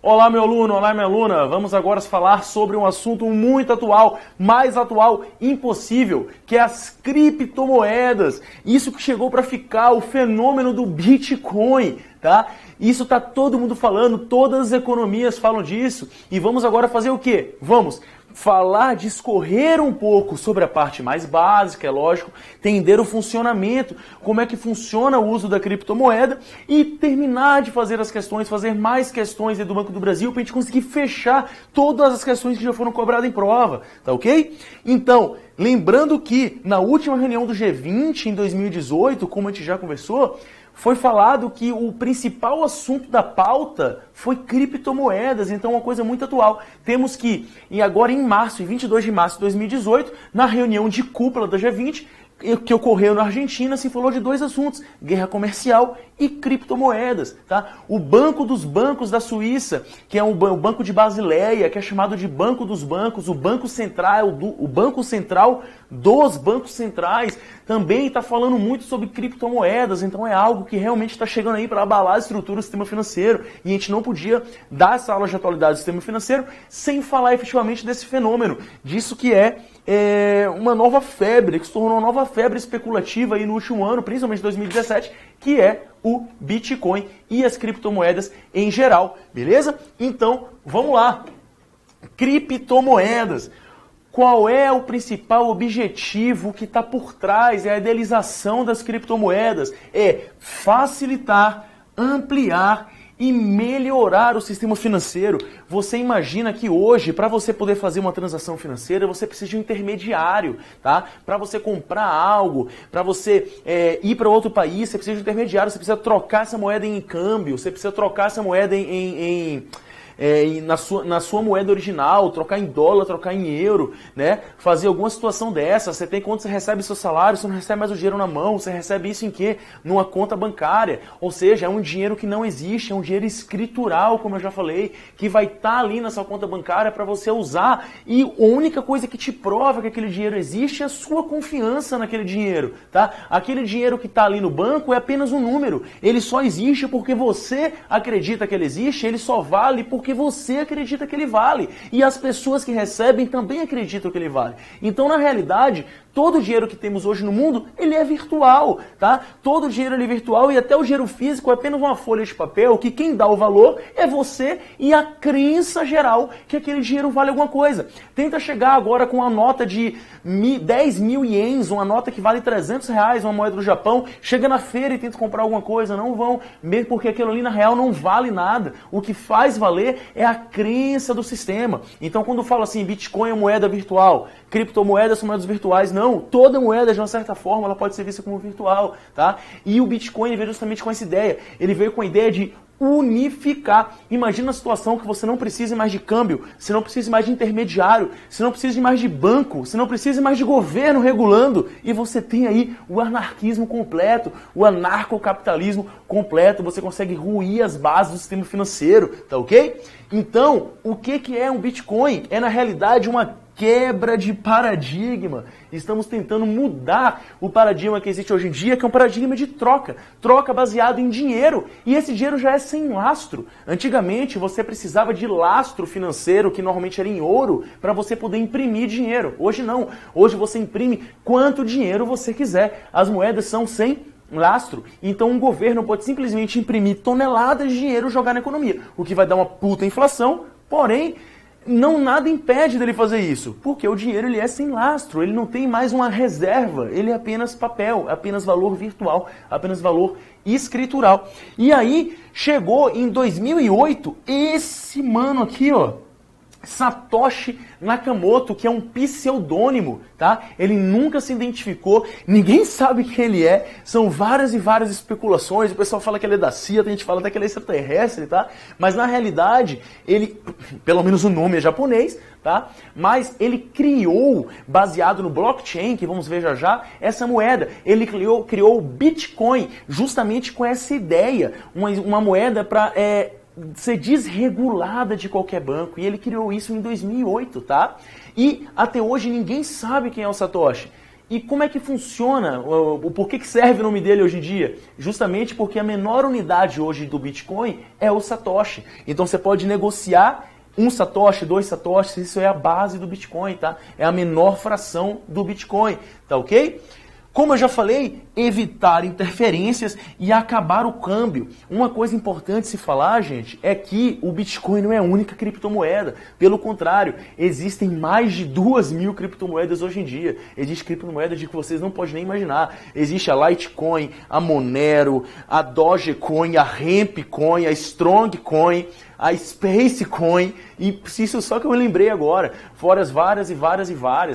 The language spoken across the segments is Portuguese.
Olá, meu aluno, olá, minha aluna. Vamos agora falar sobre um assunto muito atual, mais atual impossível, que é as criptomoedas. Isso que chegou para ficar, o fenômeno do Bitcoin, tá? Isso tá todo mundo falando, todas as economias falam disso. E vamos agora fazer o quê? Vamos falar, discorrer um pouco sobre a parte mais básica, é lógico, entender o funcionamento, como é que funciona o uso da criptomoeda e terminar de fazer as questões, fazer mais questões do Banco do Brasil para a gente conseguir fechar todas as questões que já foram cobradas em prova, tá ok? Então, lembrando que na última reunião do G20 em 2018, como a gente já conversou, foi falado que o principal assunto da pauta foi criptomoedas, então uma coisa muito atual. Temos que, agora em março, em 22 de março de 2018, na reunião de cúpula da G20, que ocorreu na Argentina, se falou de dois assuntos, guerra comercial e criptomoedas, tá? O Banco dos Bancos da Suíça, que é o Banco de Basileia, que é chamado de Banco dos Bancos, o Banco Central, o Banco Central dos Bancos Centrais, também está falando muito sobre criptomoedas, então é algo que realmente está chegando aí para abalar a estrutura do sistema financeiro, e a gente não podia dar essa aula de atualidade do sistema financeiro sem falar efetivamente desse fenômeno, disso que é uma nova febre, que se tornou uma nova febre especulativa aí no último ano, principalmente 2017, que é o Bitcoin e as criptomoedas em geral, beleza? Então, vamos lá. Criptomoedas. Qual é o principal objetivo que está por trás? É a idealização das criptomoedas. É facilitar, ampliar e melhorar o sistema financeiro. Você imagina que hoje, para você poder fazer uma transação financeira, você precisa de um intermediário, tá? Para você comprar algo, para você ir para outro país, você precisa de um intermediário, você precisa trocar essa moeda em câmbio, você precisa trocar essa moeda na sua moeda original, trocar em dólar, trocar em euro, né? Fazer alguma situação dessa. Você tem quando você recebe seu salário, você não recebe mais o dinheiro na mão, você recebe isso em quê? Numa conta bancária. Ou seja, é um dinheiro que não existe, é um dinheiro escritural, como eu já falei, que vai estar ali na sua conta bancária para você usar. E a única coisa que te prova que aquele dinheiro existe é a sua confiança naquele dinheiro, tá? Aquele dinheiro que está ali no banco é apenas um número. Ele só existe porque você acredita que ele existe, ele só vale porque você acredita que ele vale. E as pessoas que recebem também acreditam que ele vale. Então, na realidade, todo o dinheiro que temos hoje no mundo, ele é virtual, tá? Todo o dinheiro ele é virtual e até o dinheiro físico é apenas uma folha de papel que quem dá o valor é você e a crença geral que aquele dinheiro vale alguma coisa. Tenta chegar agora com uma nota de 10 mil ienes, uma nota que vale 300 reais, uma moeda do Japão, chega na feira e tenta comprar alguma coisa, não vão, mesmo porque aquilo ali na real não vale nada. O que faz valer é a crença do sistema. Então, quando eu falo assim, Bitcoin é moeda virtual, criptomoedas são moedas virtuais, não. Toda moeda, de uma certa forma, ela pode ser vista como virtual, tá? E o Bitcoin veio justamente com essa ideia. Ele veio com a ideia de unificar. Imagina a situação que você não precisa mais de câmbio, você não precisa mais de intermediário, você não precisa mais de banco, você não precisa mais de governo regulando, e você tem aí o anarquismo completo, o anarcocapitalismo completo, você consegue ruir as bases do sistema financeiro, tá ok? Então, o que é um Bitcoin? É na realidade uma quebra de paradigma. Estamos tentando mudar o paradigma que existe hoje em dia, que é um paradigma de troca. Troca baseado em dinheiro. E esse dinheiro já é sem lastro. Antigamente você precisava de lastro financeiro, que normalmente era em ouro, para você poder imprimir dinheiro. Hoje não. Hoje você imprime quanto dinheiro você quiser. As moedas são sem lastro. Então um governo pode simplesmente imprimir toneladas de dinheiro e jogar na economia. O que vai dar uma puta inflação, porém não nada impede dele fazer isso, porque o dinheiro ele é sem lastro, ele não tem mais uma reserva, ele é apenas papel, apenas valor virtual, apenas valor escritural. E aí chegou em 2008 esse mano aqui, ó, Satoshi Nakamoto, que é um pseudônimo, tá? Ele nunca se identificou, ninguém sabe quem ele é, são várias e várias especulações, o pessoal fala que ele é da CIA, a gente fala até que ele é extraterrestre, tá? Mas na realidade, ele, pelo menos o nome é japonês, tá? Mas ele criou, baseado no blockchain, que vamos ver já já, essa moeda. Ele criou o Bitcoin, justamente com essa ideia, uma moeda para ser desregulada de qualquer banco. E ele criou isso em 2008, tá? E até hoje ninguém sabe quem é o Satoshi. E como é que funciona? Por que serve o nome dele hoje em dia? Justamente porque a menor unidade hoje do Bitcoin é o Satoshi. Então você pode negociar um Satoshi, 2 Satoshis, isso é a base do Bitcoin, tá? É a menor fração do Bitcoin, tá ok? Como eu já falei, evitar interferências e acabar o câmbio. Uma coisa importante se falar, gente, é que o Bitcoin não é a única criptomoeda. Pelo contrário, existem mais de 2.000 criptomoedas hoje em dia. Existe criptomoeda de que vocês não podem nem imaginar. Existe a Litecoin, a Monero, a Dogecoin, a Hempcoin, a Strongcoin, a Spacecoin, e isso só que eu lembrei agora, fora as várias,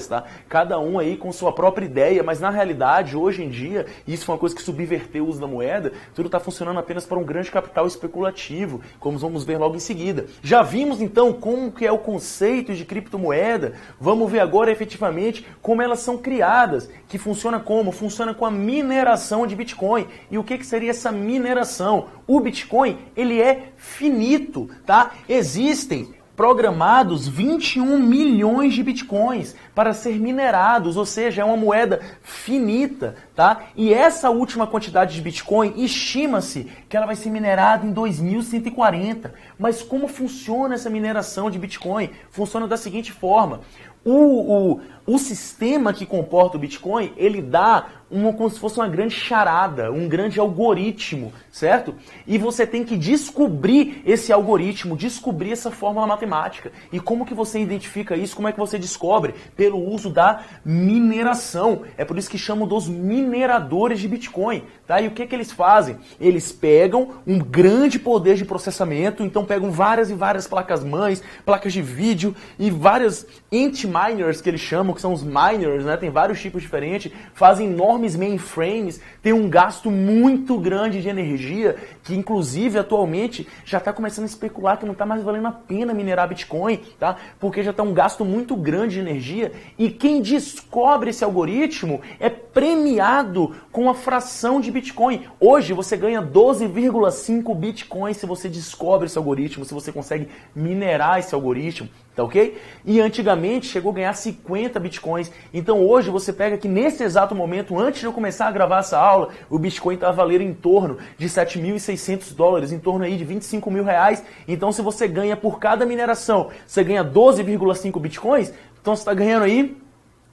tá? Cada um aí com sua própria ideia, mas na realidade, hoje em dia, isso foi uma coisa que subverteu o uso da moeda, tudo está funcionando apenas para um grande capital especulativo, como vamos ver logo em seguida. Já vimos então como que é o conceito de criptomoeda, vamos ver agora efetivamente como elas são criadas, que funciona como? Funciona com a mineração de Bitcoin. E o que seria essa mineração? O Bitcoin, ele é finito, tá? Existem programados 21 milhões de bitcoins para ser minerados, ou seja, é uma moeda finita, tá? E essa última quantidade de bitcoin, estima-se que ela vai ser minerada em 2140. Mas como funciona essa mineração de bitcoin? Funciona da seguinte forma: o sistema que comporta o Bitcoin, ele dá como se fosse uma grande charada, um grande algoritmo, certo? E você tem que descobrir esse algoritmo, descobrir essa fórmula matemática. E como que você identifica isso? Como é que você descobre? Pelo uso da mineração. É por isso que chamam dos mineradores de Bitcoin, tá? E o que eles fazem? Eles pegam um grande poder de processamento, então pegam várias e várias placas-mães, placas de vídeo e várias anti-miners que eles chamam, que são os miners, né? Tem vários tipos diferentes, fazem enormes mainframes, tem um gasto muito grande de energia, que inclusive atualmente já está começando a especular que não está mais valendo a pena minerar Bitcoin, tá? Porque já está um gasto muito grande de energia, e quem descobre esse algoritmo é premiado com a fração de Bitcoin. Hoje você ganha 12,5 Bitcoins se você descobre esse algoritmo, se você consegue minerar esse algoritmo, tá ok? E antigamente chegou a ganhar 50 Bitcoins. Então hoje você pega que nesse exato momento, antes de eu começar a gravar essa aula, o Bitcoin está valendo em torno de $7.600, em torno aí de 25 mil reais. Então se você ganha por cada mineração, você ganha 12,5 Bitcoins, então você está ganhando aí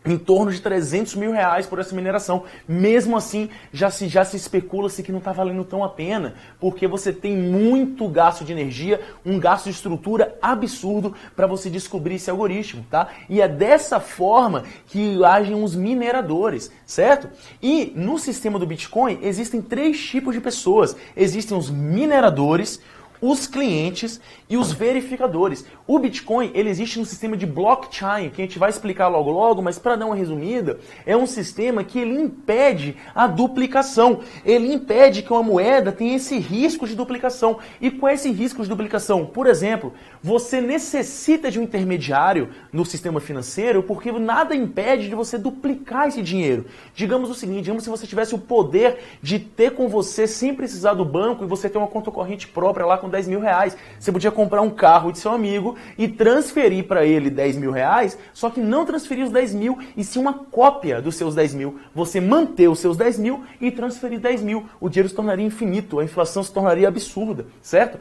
em torno de 300 mil reais por essa mineração. Mesmo assim, já se especula-se que não está valendo tão a pena, porque você tem muito gasto de energia, um gasto de estrutura absurdo para você descobrir esse algoritmo, tá? E é dessa forma que agem os mineradores, certo? E no sistema do Bitcoin existem 3 tipos de pessoas. Existem os mineradores, os clientes e os verificadores. O Bitcoin, ele existe no sistema de blockchain, que a gente vai explicar logo logo, mas para dar uma resumida, é um sistema que ele impede a duplicação. Ele impede que uma moeda tenha esse risco de duplicação. E com esse risco de duplicação, por exemplo, você necessita de um intermediário no sistema financeiro, porque nada impede de você duplicar esse dinheiro. Digamos o seguinte, digamos se você tivesse o poder de ter com você, sem precisar do banco, e você ter uma conta corrente própria lá com 10 mil reais. Você podia comprar um carro de seu amigo e transferir para ele 10 mil reais, só que não transferir os 10 mil, e sim uma cópia dos seus 10 mil. Você manter os seus 10 mil e transferir 10 mil. O dinheiro se tornaria infinito, a inflação se tornaria absurda, certo?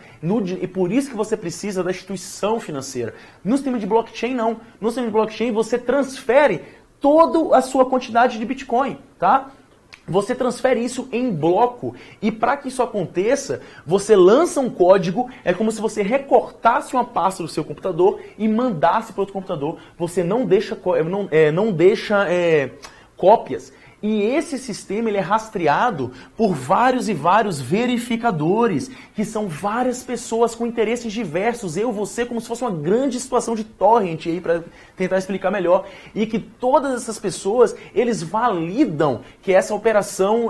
E por isso que você precisa da instituição financeira. No sistema de blockchain, não. No sistema de blockchain, você transfere toda a sua quantidade de Bitcoin, tá? Você transfere isso em bloco, e para que isso aconteça, você lança um código, é como se você recortasse uma pasta do seu computador e mandasse para outro computador. Você não deixa cópias. E esse sistema ele é rastreado por vários e vários verificadores, que são várias pessoas com interesses diversos, eu, você, como se fosse uma grande situação de torrent aí, para tentar explicar melhor. E que todas essas pessoas, eles validam que essa operação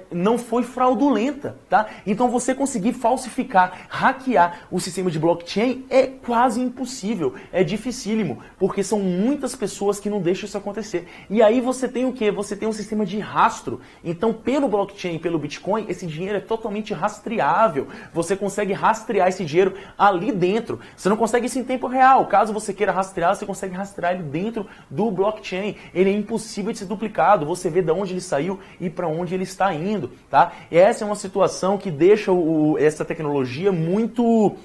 não foi fraudulenta, tá? Então você conseguir falsificar, hackear o sistema de blockchain é quase impossível, é dificílimo, porque são muitas pessoas que não deixam isso acontecer. E aí você tem o quê? Você tem um sistema sistema de rastro. Então, pelo blockchain, pelo Bitcoin, esse dinheiro é totalmente rastreável. Você consegue rastrear esse dinheiro ali dentro. Você não consegue isso em tempo real. Caso você queira rastrear, você consegue rastrear ele dentro do blockchain. Ele é impossível de ser duplicado. Você vê de onde ele saiu e para onde ele está indo, tá? E essa é uma situação que deixa essa tecnologia muito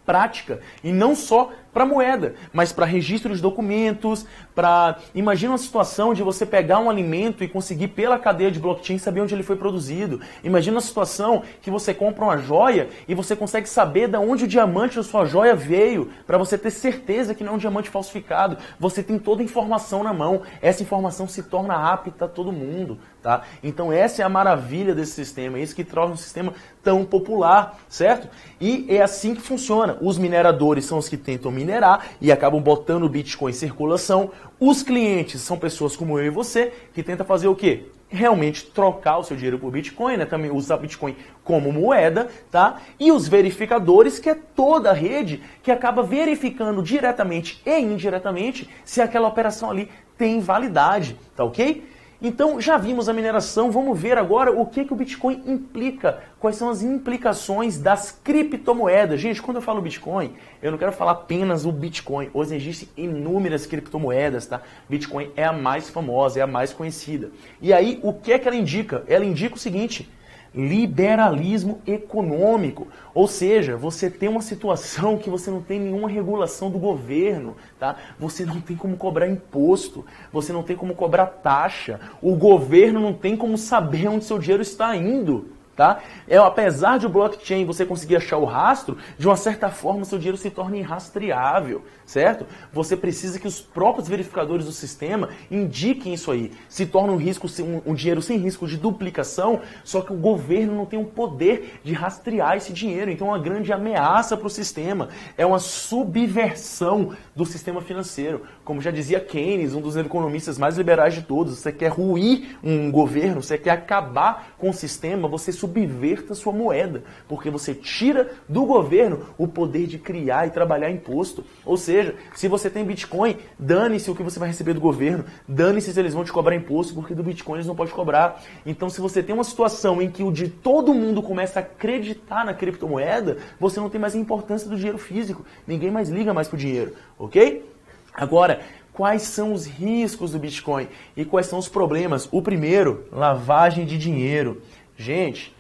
prática, e não só para moeda, mas para registro de documentos, para... Imagina uma situação de você pegar um alimento e conseguir pela cadeia de blockchain saber onde ele foi produzido. Imagina uma situação que você compra uma joia e você consegue saber de onde o diamante da sua joia veio, para você ter certeza que não é um diamante falsificado. Você tem toda a informação na mão. Essa informação se torna apta a todo mundo, tá? Então essa é a maravilha desse sistema, é isso que torna um sistema tão popular, certo? E é assim que funciona. Os mineradores são os que tentam minerar e acabam botando o Bitcoin em circulação. Os clientes são pessoas como eu e você que tentam fazer o quê? Realmente trocar o seu dinheiro por Bitcoin, né? Também usar Bitcoin como moeda, tá? E os verificadores, que é toda a rede que acaba verificando diretamente e indiretamente se aquela operação ali tem validade, tá ok? Então, já vimos a mineração, vamos ver agora o que o Bitcoin implica, quais são as implicações das criptomoedas. Gente, quando eu falo Bitcoin, eu não quero falar apenas o Bitcoin, hoje existem inúmeras criptomoedas, tá? Bitcoin é a mais famosa, é a mais conhecida. E aí, o que é que ela indica? Ela indica o seguinte: liberalismo econômico, ou seja, você tem uma situação que você não tem nenhuma regulação do governo, tá? Você não tem como cobrar imposto, você não tem como cobrar taxa, o governo não tem como saber onde seu dinheiro está indo, tá? Apesar de o blockchain você conseguir achar o rastro, de uma certa forma seu dinheiro se torna irrastreável, certo? Você precisa que os próprios verificadores do sistema indiquem isso aí. Se torna um dinheiro sem risco de duplicação, só que o governo não tem o poder de rastrear esse dinheiro. Então é uma grande ameaça para o sistema. É uma subversão do sistema financeiro. Como já dizia Keynes, um dos economistas mais liberais de todos, você quer ruir um governo, você quer acabar com o sistema, você subverta sua moeda, porque você tira do governo o poder de criar e trabalhar imposto. Ou seja, se você tem Bitcoin, dane-se o que você vai receber do governo, dane-se se eles vão te cobrar imposto, porque do Bitcoin eles não podem cobrar. Então, se você tem uma situação em que o de todo mundo começa a acreditar na criptomoeda, você não tem mais a importância do dinheiro físico, ninguém mais liga mais pro dinheiro, ok? Agora, quais são os riscos do Bitcoin e quais são os problemas? O primeiro, lavagem de dinheiro. Gente,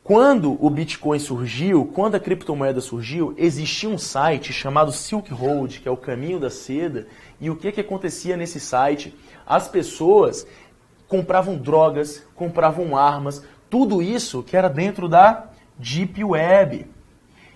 quando o Bitcoin surgiu, quando a criptomoeda surgiu, existia um site chamado Silk Road, que é o caminho da seda, e o que acontecia nesse site? As pessoas compravam drogas, compravam armas, tudo isso que era dentro da Deep Web.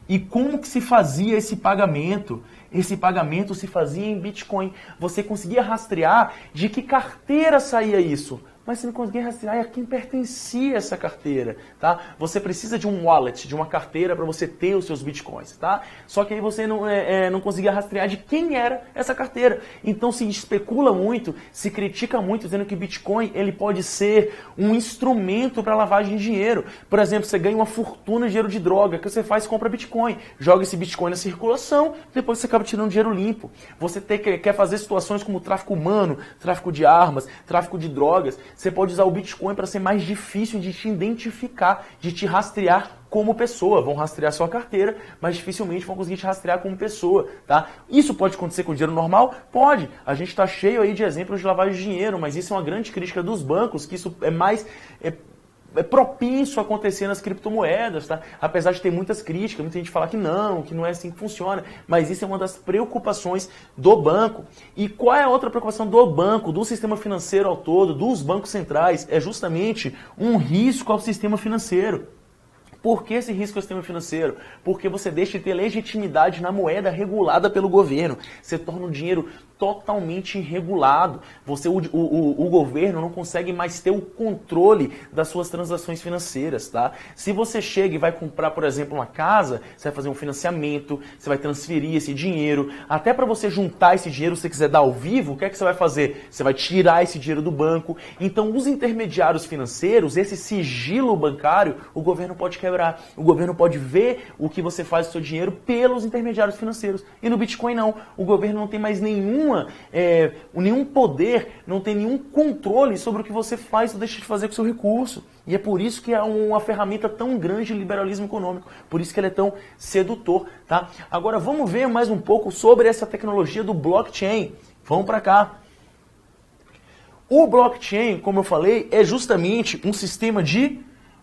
E como que se fazia esse pagamento? Esse pagamento se fazia em Bitcoin. Você conseguia rastrear de que carteira saía isso, mas você não conseguia rastrear a quem pertencia essa carteira, tá? Você precisa de um wallet, de uma carteira para você ter os seus bitcoins, tá? Só que aí você não conseguia rastrear de quem era essa carteira. Então se especula muito, se critica muito, dizendo que Bitcoin ele pode ser um instrumento para lavagem de dinheiro. Por exemplo, você ganha uma fortuna de dinheiro de droga, o que você faz? Compra Bitcoin, joga esse Bitcoin na circulação, depois você acaba tirando dinheiro limpo. Você quer fazer situações como tráfico humano, tráfico de armas, tráfico de drogas. Você pode usar o Bitcoin para ser mais difícil de te identificar, de te rastrear como pessoa. Vão rastrear sua carteira, mas dificilmente vão conseguir te rastrear como pessoa, tá? Isso pode acontecer com dinheiro normal? Pode. A gente está cheio aí de exemplos de lavagem de dinheiro, mas isso é uma grande crítica dos bancos, que isso é mais... É propício a acontecer nas criptomoedas, tá? Apesar de ter muitas críticas, muita gente fala que não é assim que funciona, mas isso é uma das preocupações do banco. E qual é a outra preocupação do banco, do sistema financeiro ao todo, dos bancos centrais? É justamente um risco ao sistema financeiro. Por que esse risco ao sistema financeiro? Porque você deixa de ter legitimidade na moeda regulada pelo governo. Você torna o dinheiro totalmente irregulado. O governo não consegue mais ter o controle das suas transações financeiras, tá? Se você chega e vai comprar, por exemplo, uma casa, você vai fazer um financiamento, você vai transferir esse dinheiro. Até para você juntar esse dinheiro, se você quiser dar ao vivo, o que é que você vai fazer? Você vai tirar esse dinheiro do banco. Então, os intermediários financeiros, esse sigilo bancário, o governo pode quebrar. O governo pode ver o que você faz com o seu dinheiro pelos intermediários financeiros. E no Bitcoin não. O governo não tem mais nenhuma nenhum poder, não tem nenhum controle sobre o que você faz ou deixa de fazer com o seu recurso. E é por isso que é uma ferramenta tão grande de liberalismo econômico, por isso que ele é tão sedutor, tá? Agora vamos ver mais um pouco sobre essa tecnologia do blockchain. Vamos para cá. O blockchain, como eu falei, é justamente um sistema de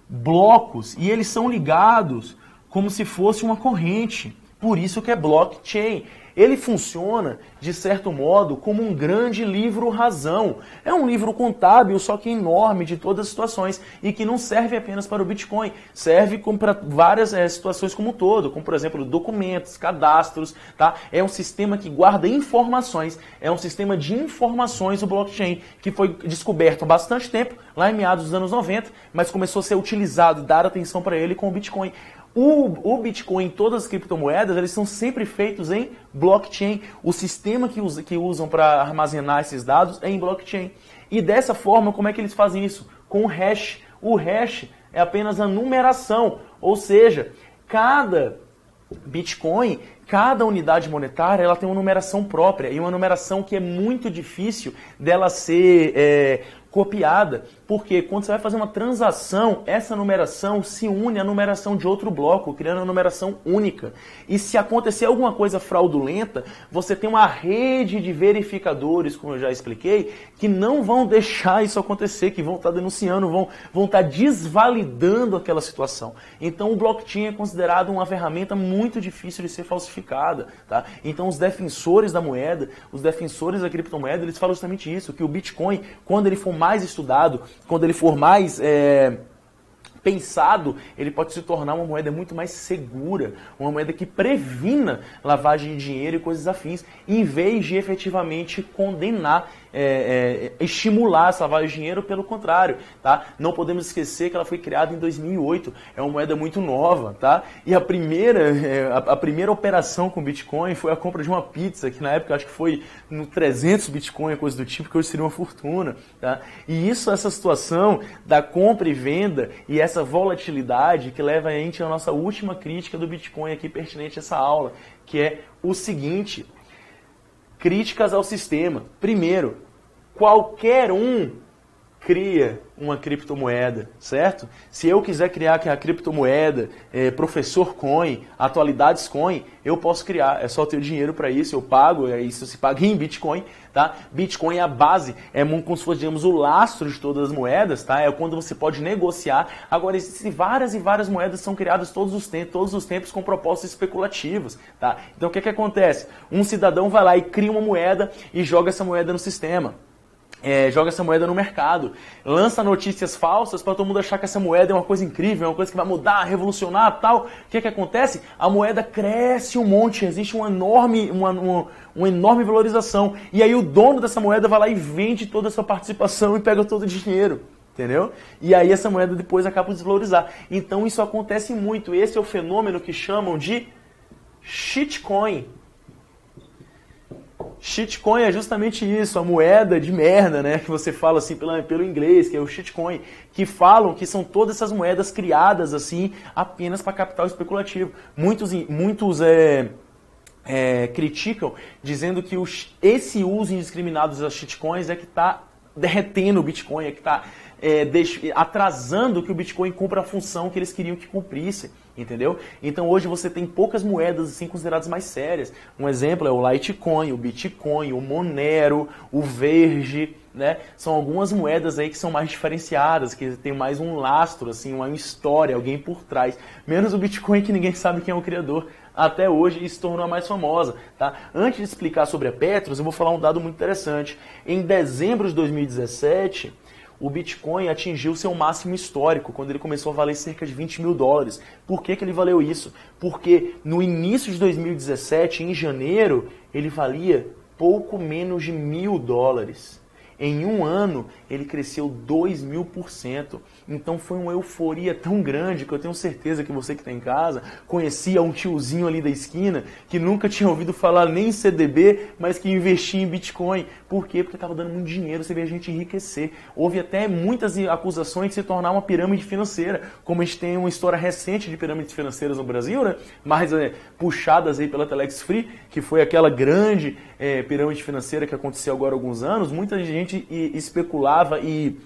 blocos e eles são ligados como se fosse uma corrente. Por isso que é blockchain. Ele funciona, de certo modo, como um grande livro-razão. É um livro contábil, só que enorme, de todas as situações, e que não serve apenas para o Bitcoin, serve para várias situações como um todo, como, por exemplo, documentos, cadastros, tá? É um sistema que guarda informações, é um sistema de informações, o blockchain, que foi descoberto há bastante tempo, lá em meados dos anos 90, mas começou a ser utilizado, dar atenção para ele com o Bitcoin. O Bitcoin e todas as criptomoedas, eles são sempre feitos em blockchain. O sistema que usam para armazenar esses dados é em blockchain. E dessa forma, como é que eles fazem isso? Com o hash. O hash é apenas a numeração, ou seja, cada Bitcoin, cada unidade monetária, ela tem uma numeração própria e uma numeração que é muito difícil dela ser copiada, porque quando você vai fazer uma transação, essa numeração se une à numeração de outro bloco, criando uma numeração única. E se acontecer alguma coisa fraudulenta, você tem uma rede de verificadores, como eu já expliquei, que não vão deixar isso acontecer, que vão estar denunciando, vão estar desvalidando aquela situação. Então o blockchain é considerado uma ferramenta muito difícil de ser falsificada, tá? Então os defensores da moeda, os defensores da criptomoeda, eles falam justamente isso, que o Bitcoin, quando ele for mais estudado, quando ele for mais pensado, ele pode se tornar uma moeda muito mais segura, uma moeda que previna lavagem de dinheiro e coisas afins, em vez de efetivamente condenar, estimular essa lavagem de dinheiro, pelo contrário, tá? Não podemos esquecer que ela foi criada em 2008, é uma moeda muito nova, tá? E a primeira operação com Bitcoin foi a compra de uma pizza, que na época acho que foi no 300 Bitcoin, coisa do tipo, que hoje seria uma fortuna, tá? E essa situação da compra e venda e essa volatilidade que leva a gente à nossa última crítica do Bitcoin aqui pertinente a essa aula, que é o seguinte: críticas ao sistema. Primeiro, qualquer um cria uma criptomoeda, certo? Se eu quiser criar a criptomoeda, Professor Coin, Atualidades Coin, eu posso criar. É só ter dinheiro para isso, eu pago, isso se paga em Bitcoin, tá? Bitcoin é a base, é como se fosse, digamos, o lastro de todas as moedas, tá? É quando você pode negociar. Agora, existem várias e várias moedas que são criadas todos os tempos com propósitos especulativos, tá? Então, o que acontece? Um cidadão vai lá e cria uma moeda e joga essa moeda no sistema. Joga essa moeda no mercado, lança notícias falsas para todo mundo achar que essa moeda é uma coisa incrível, é uma coisa que vai mudar, revolucionar, tal. O que acontece? A moeda cresce um monte, existe uma enorme valorização. E aí o dono dessa moeda vai lá e vende toda a sua participação e pega todo o dinheiro. Entendeu? E aí essa moeda depois acaba de desvalorizar. Então isso acontece muito. Esse é o fenômeno que chamam de shitcoin. Shitcoin é justamente isso, a moeda de merda, né, que você fala assim pelo inglês, que é o shitcoin, que falam que são todas essas moedas criadas assim apenas para capital especulativo. Muitos criticam, dizendo que esse uso indiscriminado das shitcoins é que está derretendo o Bitcoin, é que está atrasando que o Bitcoin cumpra a função que eles queriam que cumprisse, entendeu? Então hoje você tem poucas moedas assim consideradas mais sérias. Um exemplo é o Litecoin, o Bitcoin, o Monero, o Verge, né? São algumas moedas aí que são mais diferenciadas, que tem mais um lastro, assim, uma história, alguém por trás. Menos o Bitcoin, que ninguém sabe quem é o criador até hoje, e se tornou a mais famosa, tá? Antes de explicar sobre a Petros, eu vou falar um dado muito interessante. Em dezembro de 2017, o Bitcoin atingiu seu máximo histórico, quando ele começou a valer cerca de 20 mil dólares. Por que ele valeu isso? Porque no início de 2017, em janeiro, ele valia pouco menos de 1.000 dólares. Em um ano, ele cresceu 2000%. Então foi uma euforia tão grande que eu tenho certeza que você que está em casa conhecia um tiozinho ali da esquina que nunca tinha ouvido falar nem em CDB, mas que investia em Bitcoin. Por quê? Porque estava dando muito dinheiro, você vê a gente enriquecer. Houve até muitas acusações de se tornar uma pirâmide financeira, como a gente tem uma história recente de pirâmides financeiras no Brasil, né? Mais puxadas aí pela Telex Free, que foi aquela grande pirâmide financeira que aconteceu agora há alguns anos. Muita gente especulava e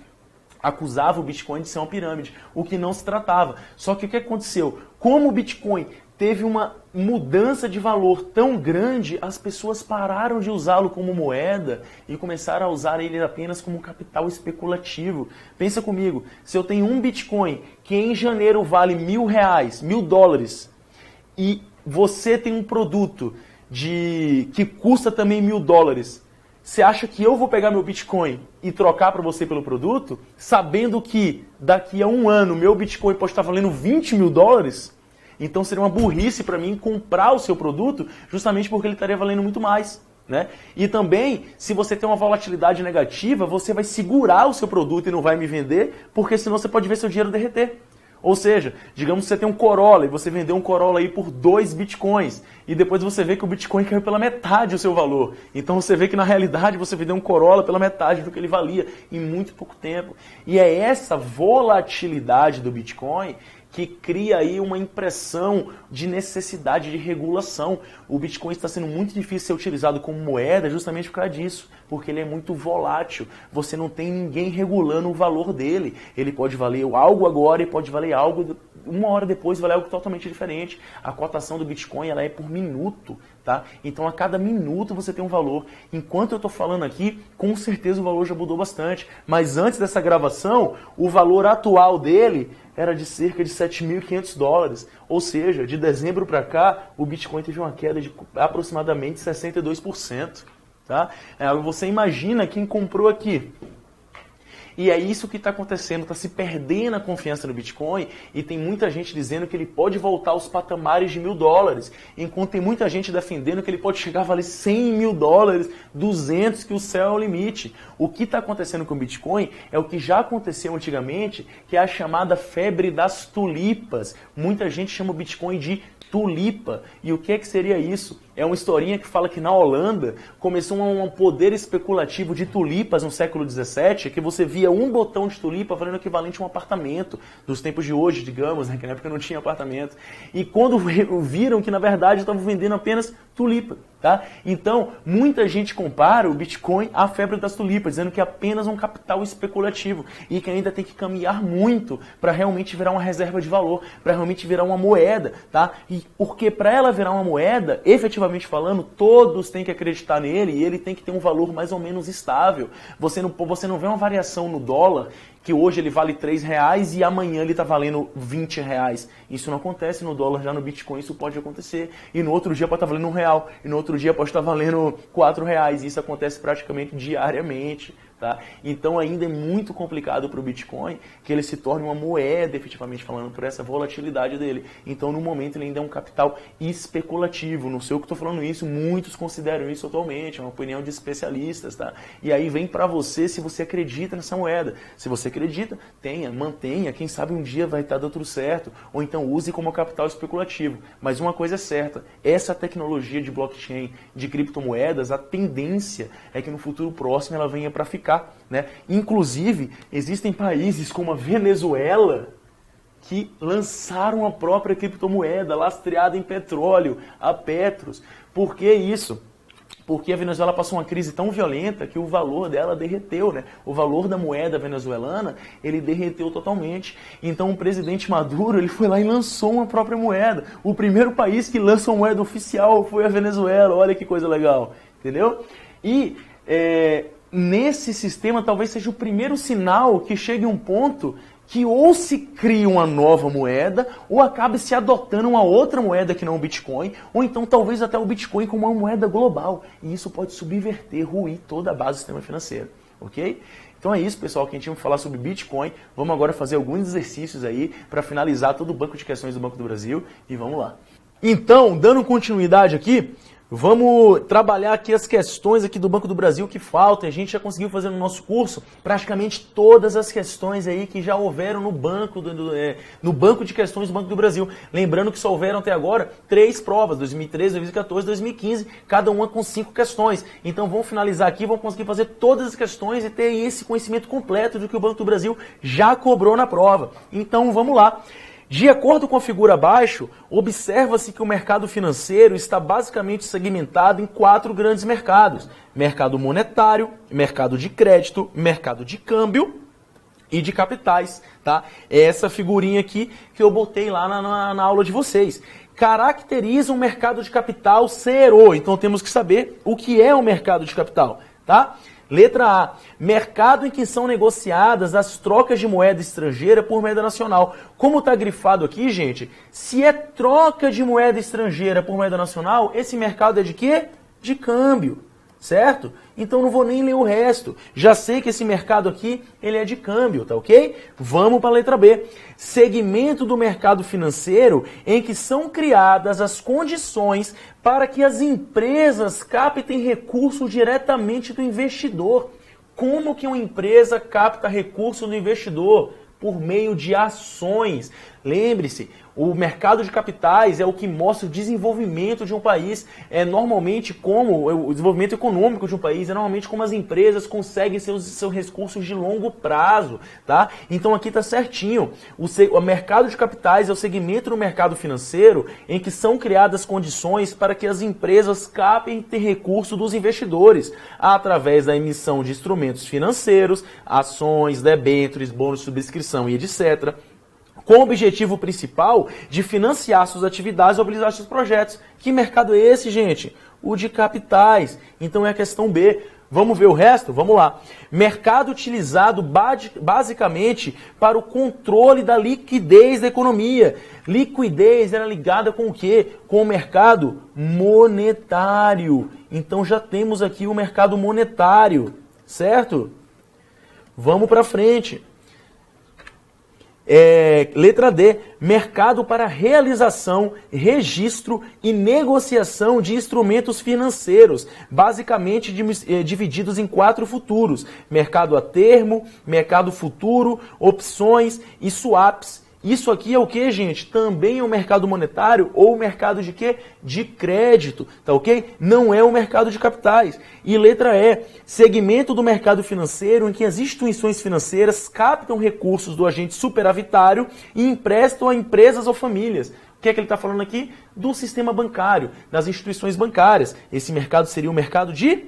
acusava o Bitcoin de ser uma pirâmide, o que não se tratava. Só que o que aconteceu? Como o Bitcoin teve uma mudança de valor tão grande, as pessoas pararam de usá-lo como moeda e começaram a usar ele apenas como capital especulativo. Pensa comigo, se eu tenho um Bitcoin que em janeiro vale R$1.000, $1.000, e você tem um produto que custa também $1.000, você acha que eu vou pegar meu Bitcoin e trocar para você pelo produto, sabendo que daqui a um ano meu Bitcoin pode estar valendo $20.000? Então seria uma burrice para mim comprar o seu produto justamente porque ele estaria valendo muito mais, né? E também, se você tem uma volatilidade negativa, você vai segurar o seu produto e não vai me vender, porque senão você pode ver seu dinheiro derreter. Ou seja, digamos que você tem um Corolla e você vendeu um Corolla aí por 2 Bitcoins e depois você vê que o Bitcoin caiu pela metade o seu valor. Então você vê que na realidade você vendeu um Corolla pela metade do que ele valia em muito pouco tempo. E é essa volatilidade do Bitcoin que cria aí uma impressão de necessidade de regulação. O Bitcoin está sendo muito difícil de ser utilizado como moeda justamente por causa disso, porque ele é muito volátil. Você não tem ninguém regulando o valor dele. Ele pode valer algo agora e pode valer algo uma hora depois, valer algo totalmente diferente. A cotação do Bitcoin ela é por minuto, tá? Então a cada minuto você tem um valor. Enquanto eu estou falando aqui, com certeza o valor já mudou bastante. Mas antes dessa gravação, o valor atual dele era de cerca de $7.500. Ou seja, de dezembro para cá, o Bitcoin teve uma queda de aproximadamente 62%. Tá? Você imagina quem comprou aqui. E é isso que está acontecendo, está se perdendo a confiança no Bitcoin e tem muita gente dizendo que ele pode voltar aos patamares de $1.000, enquanto tem muita gente defendendo que ele pode chegar a valer $100.000, 200, que o céu é o limite. O que está acontecendo com o Bitcoin é o que já aconteceu antigamente, que é a chamada febre das tulipas. Muita gente chama o Bitcoin de tulipa. E o que é que seria isso? É uma historinha que fala que na Holanda começou um poder especulativo de tulipas no século XVII, que você via um botão de tulipa valendo equivalente a um apartamento, dos tempos de hoje, digamos, né, que na época não tinha apartamento. E quando viram que na verdade estavam vendendo apenas tulipa, tá? Então, muita gente compara o Bitcoin à febre das tulipas, dizendo que é apenas um capital especulativo e que ainda tem que caminhar muito para realmente virar uma reserva de valor, para realmente virar uma moeda, tá? E porque para ela virar uma moeda, efetivamente falando, todos têm que acreditar nele e ele tem que ter um valor mais ou menos estável. Você não vê uma variação no dólar que hoje ele vale R$3 e amanhã ele está valendo R$20. Isso não acontece no dólar, já no Bitcoin isso pode acontecer. E no outro dia pode estar valendo R$1, e no outro dia pode estar valendo R$4. Isso acontece praticamente diariamente. Tá? Então ainda é muito complicado para o Bitcoin que ele se torne uma moeda, efetivamente falando, por essa volatilidade dele. Então no momento ele ainda é um capital especulativo. Não sei o que estou falando isso, muitos consideram isso atualmente, é uma opinião de especialistas. Tá? E aí vem para você se você acredita nessa moeda. Se você acredita, tenha, mantenha, quem sabe um dia vai estar dando certo. Ou então use como capital especulativo. Mas uma coisa é certa, essa tecnologia de blockchain, de criptomoedas, a tendência é que no futuro próximo ela venha para ficar. Né? Inclusive, existem países como a Venezuela que lançaram a própria criptomoeda lastreada em petróleo, a Petros. Por que isso? Porque a Venezuela passou uma crise tão violenta que o valor dela derreteu, né? O valor da moeda venezuelana, ele derreteu totalmente. Então o presidente Maduro, ele foi lá e lançou uma própria moeda. O primeiro país que lança uma moeda oficial foi a Venezuela. Olha que coisa legal, entendeu? E nesse sistema talvez seja o primeiro sinal que chegue um ponto que ou se cria uma nova moeda, ou acabe se adotando uma outra moeda que não o Bitcoin, ou então talvez até o Bitcoin como uma moeda global. E isso pode subverter, ruir toda a base do sistema financeiro. Ok? Então é isso, pessoal, que a gente tinha que falar sobre Bitcoin. Vamos agora fazer alguns exercícios aí para finalizar todo o banco de questões do Banco do Brasil. E vamos lá. Então, dando continuidade aqui, vamos trabalhar aqui as questões aqui do Banco do Brasil que faltam. A gente já conseguiu fazer no nosso curso praticamente todas as questões aí que já houveram no banco, no banco de questões do Banco do Brasil. Lembrando que só houveram até agora 3 provas, 2013, 2014, 2015, cada uma com 5 questões. Então vamos finalizar aqui, vamos conseguir fazer todas as questões e ter esse conhecimento completo do que o Banco do Brasil já cobrou na prova. Então vamos lá. De acordo com a figura abaixo, observa-se que o mercado financeiro está basicamente segmentado em 4 grandes mercados: mercado monetário, mercado de crédito, mercado de câmbio e de capitais, tá? É essa figurinha aqui que eu botei lá na aula de vocês. Caracteriza um mercado de capital zero. Então temos que saber o que é o mercado de capital, tá? Letra A, mercado em que são negociadas as trocas de moeda estrangeira por moeda nacional. Como está grifado aqui, gente, se é troca de moeda estrangeira por moeda nacional, esse mercado é de quê? De câmbio, certo? Então não vou nem ler o resto. Já sei que esse mercado aqui, ele é de câmbio, tá ok? Vamos para a letra B. Segmento do mercado financeiro em que são criadas as condições para que as empresas captem recursos diretamente do investidor. Como que uma empresa capta recurso do investidor? Por meio de ações. Lembre-se, o mercado de capitais é o que mostra o desenvolvimento de um país, é normalmente como o desenvolvimento econômico de um país, é normalmente como as empresas conseguem seus recursos de longo prazo, tá? Então aqui tá certinho, o mercado de capitais é o segmento do mercado financeiro em que são criadas condições para que as empresas captem recurso dos investidores, através da emissão de instrumentos financeiros, ações, debêntures, bônus de subscrição e etc., com o objetivo principal de financiar suas atividades ou habilitar seus projetos. Que mercado é esse, gente? O de capitais. Então é a questão B. Vamos ver o resto? Vamos lá. Mercado utilizado basicamente para o controle da liquidez da economia. Liquidez era ligada com o quê? Com o mercado monetário. Então já temos aqui o mercado monetário, certo? Vamos para frente. Letra D, mercado para realização, registro e negociação de instrumentos financeiros, basicamente divididos em 4 futuros: mercado a termo, mercado futuro, opções e swaps. Isso aqui é o que, gente? Também é o mercado monetário ou o mercado de quê? De crédito, tá ok? Não é o mercado de capitais. E letra E, segmento do mercado financeiro em que as instituições financeiras captam recursos do agente superavitário e emprestam a empresas ou famílias. O que é que ele está falando aqui? Do sistema bancário, das instituições bancárias. Esse mercado seria o mercado de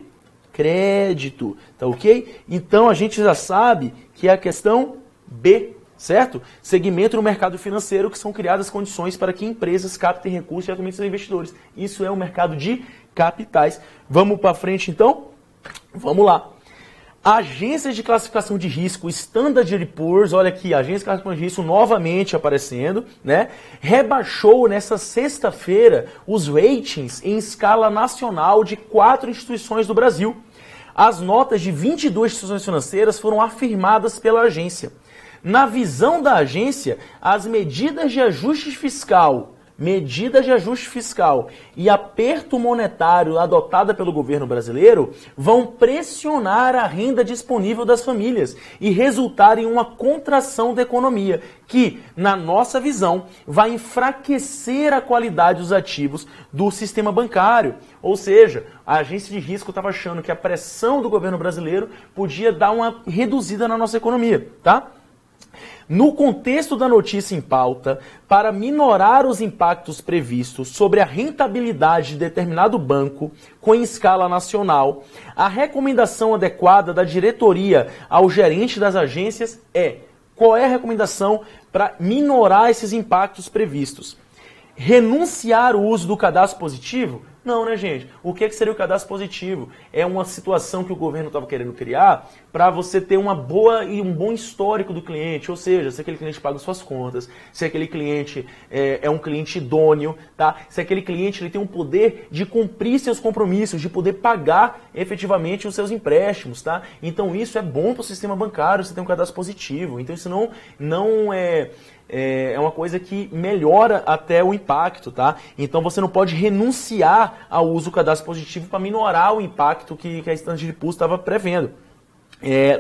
crédito, tá ok? Então a gente já sabe que é a questão B. Certo? Segmento no mercado financeiro que são criadas condições para que empresas captem recursos e aumentem seus investidores. Isso é o mercado de capitais. Vamos para frente então? Vamos lá. Agências de classificação de risco, Standard & Poor's, olha aqui, agência de classificação de risco novamente aparecendo, né? Rebaixou nessa sexta-feira os ratings em escala nacional de 4 instituições do Brasil. As notas de 22 instituições financeiras foram afirmadas pela agência. Na visão da agência, as medidas de ajuste fiscal e aperto monetário adotada pelo governo brasileiro vão pressionar a renda disponível das famílias e resultar em uma contração da economia, que, na nossa visão, vai enfraquecer a qualidade dos ativos do sistema bancário. Ou seja, a agência de risco estava achando que a pressão do governo brasileiro podia dar uma reduzida na nossa economia, tá? No contexto da notícia em pauta, para minorar os impactos previstos sobre a rentabilidade de determinado banco com escala nacional, a recomendação adequada da diretoria ao gerente das agências é: qual é a recomendação para minorar esses impactos previstos? Renunciar o uso do cadastro positivo? Não, né, gente? O que seria o cadastro positivo? É uma situação que o governo estava querendo criar para você ter uma boa e um bom histórico do cliente, ou seja, se aquele cliente paga suas contas, se aquele cliente é um cliente idôneo, tá? Se aquele cliente ele tem um poder de cumprir seus compromissos, de poder pagar efetivamente os seus empréstimos, tá? Então isso é bom para o sistema bancário, você tem um cadastro positivo. Então isso não é uma coisa que melhora até o impacto, tá? Então você não pode renunciar ao uso do cadastro positivo para minorar o impacto que a Standard & Poor's estava prevendo.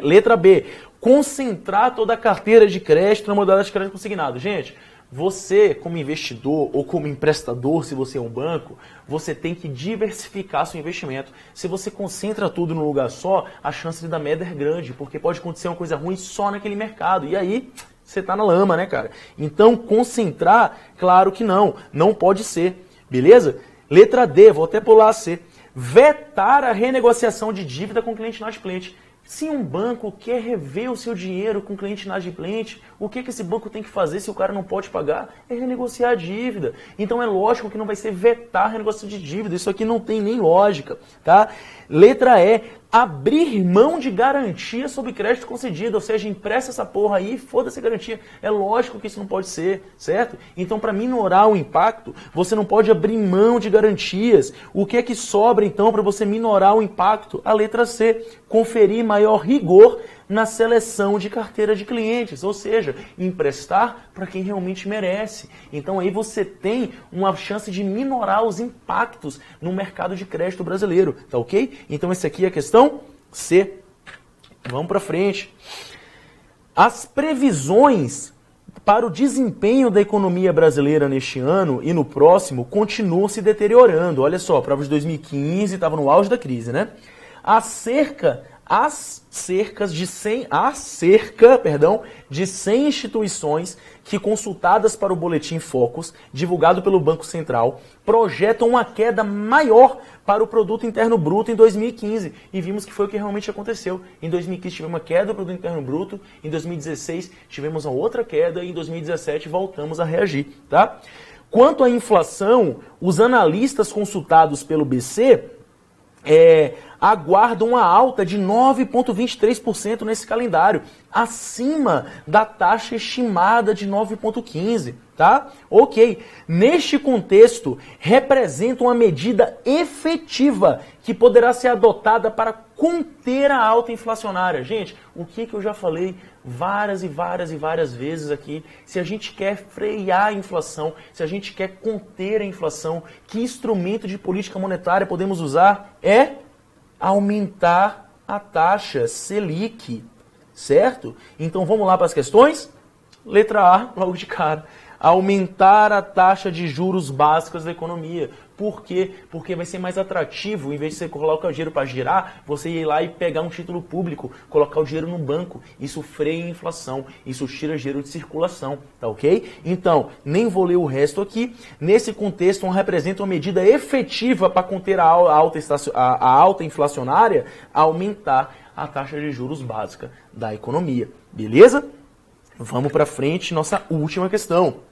Letra B, concentrar toda a carteira de crédito na modalidade de crédito consignado. Gente, você como investidor ou como emprestador, se você é um banco, você tem que diversificar seu investimento. Se você concentra tudo num lugar só, a chance de dar merda é grande, porque pode acontecer uma coisa ruim só naquele mercado. E aí você tá na lama, né, cara? Então, concentrar, claro que não pode ser, beleza? Letra D, vou até pular a C. Vetar a renegociação de dívida com cliente inadimplente. Se um banco quer rever o seu dinheiro com cliente inadimplente, o que esse banco tem que fazer se o cara não pode pagar? É renegociar a dívida. Então é lógico que não vai ser vetar a renegociação de dívida. Isso aqui não tem nem lógica, tá? Letra E, abrir mão de garantia sobre crédito concedido, ou seja, empresta essa porra aí, foda-se a garantia. É lógico que isso não pode ser, certo? Então, para minorar o impacto, você não pode abrir mão de garantias. O que é que sobra, então, para você minorar o impacto? A letra C, conferir maior rigor na seleção de carteira de clientes, ou seja, emprestar para quem realmente merece. Então aí você tem uma chance de minorar os impactos no mercado de crédito brasileiro, tá ok? Então essa aqui é a questão C. Vamos para frente. As previsões para o desempenho da economia brasileira neste ano e no próximo continuam se deteriorando. Olha só, a prova de 2015 estava no auge da crise, né? As cerca de 100 instituições que, consultadas para o Boletim Focus, divulgado pelo Banco Central, projetam uma queda maior para o Produto Interno Bruto em 2015. E vimos que foi o que realmente aconteceu. Em 2015 tivemos uma queda do Produto Interno Bruto, em 2016 tivemos uma outra queda e em 2017 voltamos a reagir, tá? Quanto à inflação, os analistas consultados pelo BC aguardam uma alta de 9,23% nesse calendário, acima da taxa estimada de 9,15%, tá? Ok. Neste contexto, representa uma medida efetiva que poderá ser adotada para conter a alta inflacionária. Gente, o que eu já falei várias e várias vezes aqui, se a gente quer frear a inflação, se a gente quer conter a inflação, que instrumento de política monetária podemos usar? Aumentar a taxa Selic, certo? Então vamos lá para as questões? Letra A, logo de cara. Aumentar a taxa de juros básicas da economia. Por quê? Porque vai ser mais atrativo, em vez de você colocar o dinheiro para girar, você ir lá e pegar um título público, colocar o dinheiro no banco. Isso freia a inflação, isso tira dinheiro de circulação, tá ok? Então, nem vou ler o resto aqui. Nesse contexto, representa uma medida efetiva para conter a alta inflacionária, aumentar a taxa de juros básica da economia. Beleza? Vamos para frente, nossa última questão.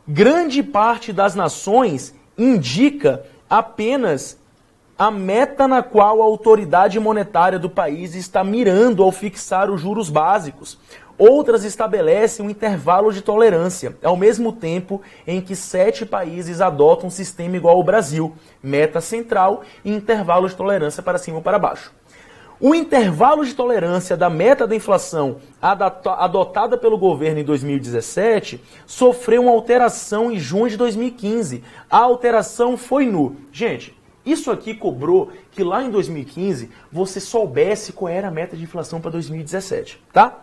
Grande parte das nações indica apenas a meta na qual a autoridade monetária do país está mirando ao fixar os juros básicos. Outras estabelecem um intervalo de tolerância, ao mesmo tempo em que 7 países adotam um sistema igual ao Brasil, meta central e intervalo de tolerância para cima ou para baixo. O intervalo de tolerância da meta da inflação adotada pelo governo em 2017 sofreu uma alteração em junho de 2015. A alteração foi no... Gente, isso aqui cobrou que lá em 2015 você soubesse qual era a meta de inflação para 2017, tá?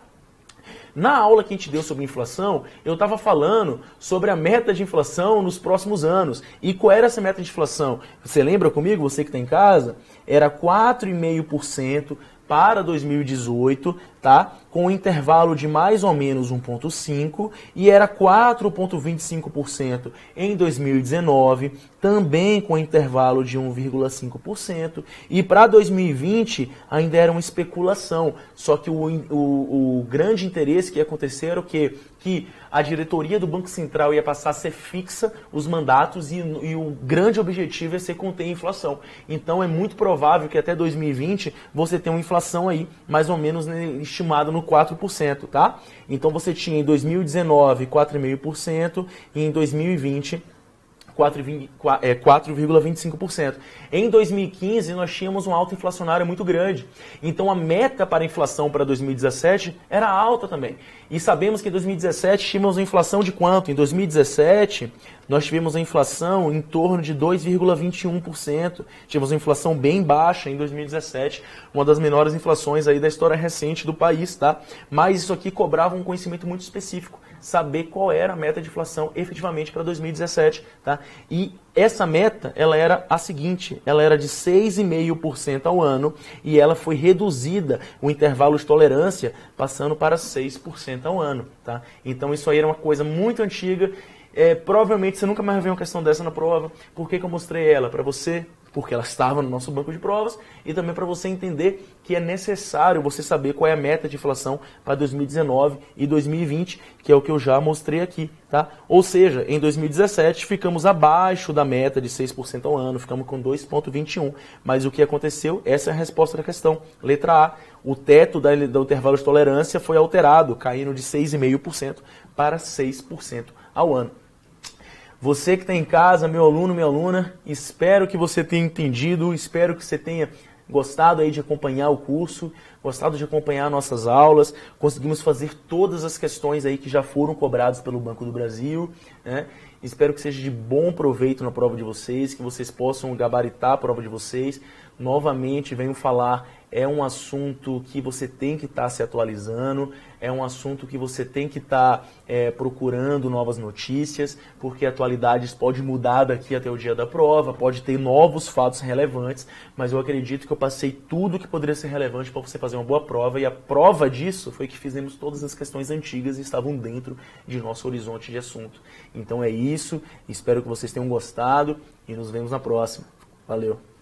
Na aula que a gente deu sobre inflação, eu estava falando sobre a meta de inflação nos próximos anos. E qual era essa meta de inflação? Você lembra comigo, você que está em casa? Era 4,5% para 2018, tá? Com um intervalo de mais ou menos 1,5% e era 4,25% em 2019, também com intervalo de 1,5%, e para 2020 ainda era uma especulação, só que o grande interesse que ia acontecer era o quê? Que a diretoria do Banco Central ia passar a ser fixa os mandatos e o grande objetivo é ser conter a inflação. Então é muito provável que até 2020 você tenha uma inflação aí mais ou menos estimada no 4%, tá? Então você tinha em 2019 4,5% e em 2020 4,25%. Em 2015, nós tínhamos uma alta inflacionária muito grande. Então, a meta para a inflação para 2017 era alta também. E sabemos que em 2017 tínhamos uma inflação de quanto? Em 2017, nós tivemos a inflação em torno de 2,21%. Tivemos uma inflação bem baixa em 2017, uma das menores inflações aí da história recente do país, tá? Mas isso aqui cobrava um conhecimento muito específico, saber qual era a meta de inflação efetivamente para 2017, tá? E essa meta, ela era a seguinte, ela era de 6,5% ao ano e ela foi reduzida, o intervalo de tolerância, passando para 6% ao ano, tá? Então isso aí era uma coisa muito antiga. Provavelmente você nunca mais vai ver uma questão dessa na prova. Por que eu mostrei ela? Para você, porque ela estava no nosso banco de provas, e também para você entender que é necessário você saber qual é a meta de inflação para 2019 e 2020, que é o que eu já mostrei aqui, tá? Ou seja, em 2017 ficamos abaixo da meta de 6% ao ano, ficamos com 2,21%, mas o que aconteceu? Essa é a resposta da questão. Letra A, o teto do intervalo de tolerância foi alterado, caindo de 6,5% para 6% ao ano. Você que está em casa, meu aluno, minha aluna, espero que você tenha entendido, espero que você tenha gostado aí de acompanhar o curso, gostado de acompanhar nossas aulas. Conseguimos fazer todas as questões aí que já foram cobradas pelo Banco do Brasil, né? Espero que seja de bom proveito na prova de vocês, que vocês possam gabaritar a prova de vocês. Novamente, venho falar, é um assunto que você tem que estar se atualizando, é um assunto que você tem que estar procurando novas notícias, porque atualidades pode mudar daqui até o dia da prova, pode ter novos fatos relevantes, mas eu acredito que eu passei tudo que poderia ser relevante para você fazer uma boa prova, e a prova disso foi que fizemos todas as questões antigas e estavam dentro de nosso horizonte de assunto. Então é isso, espero que vocês tenham gostado e nos vemos na próxima. Valeu!